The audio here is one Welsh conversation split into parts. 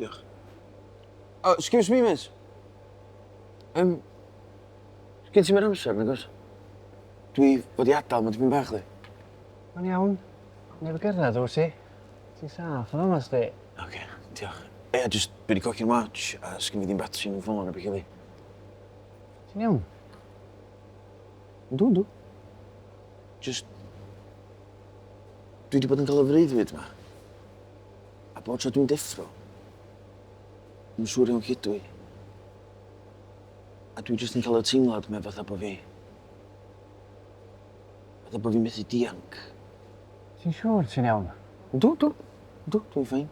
diolch. Oh, excuse me, miss. Gen ti mae'r amser, nag oes? Dwi wedi adael, mae dipyn bach li. Mae'n iawn. Neb y gyrraedd o ti. Ti'n saff yn omas di. Oce, diolch. Just, dwi wedi coci'r watch, a sgyn fi ddim batri yn y ffôn a beth i li. Ti'n iawn? Yndw. Just... Dwi wedi bod yn cael y freuddwyd yma. A bod tro dwi'n deffro. Dwi'n siŵr iawn cydw i. A dwi jyst yn cael y teimlad me fatha bo fi. Fatha bo fi methu dianc. Ti'n siŵr ti'n iawn? Yndw, dwi'n ffain.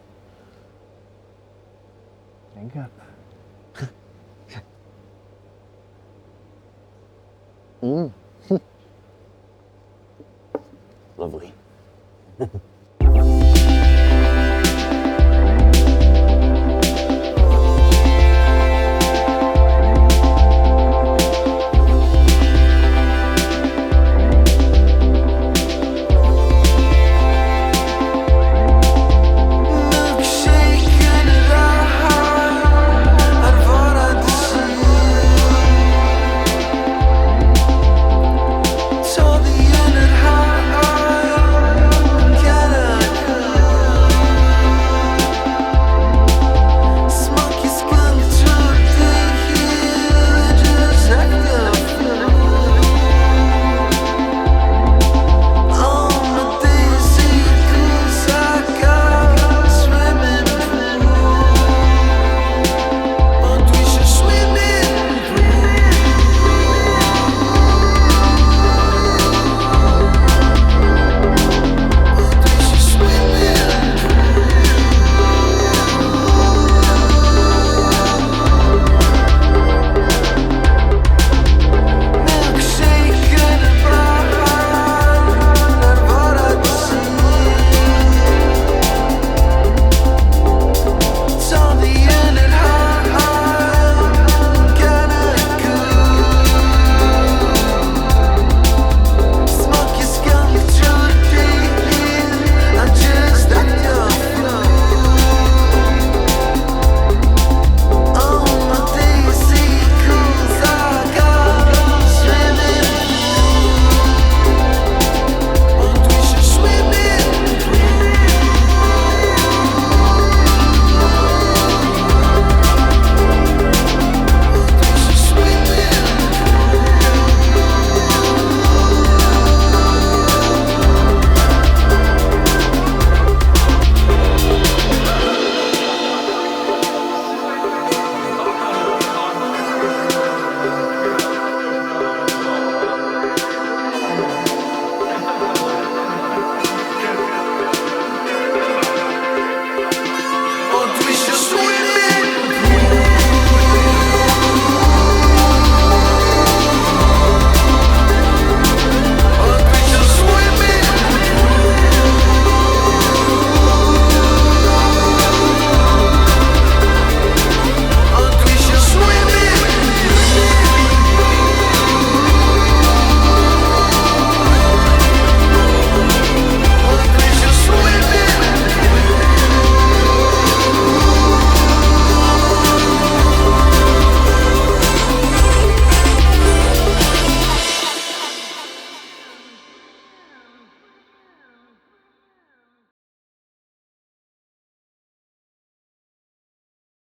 Drink up.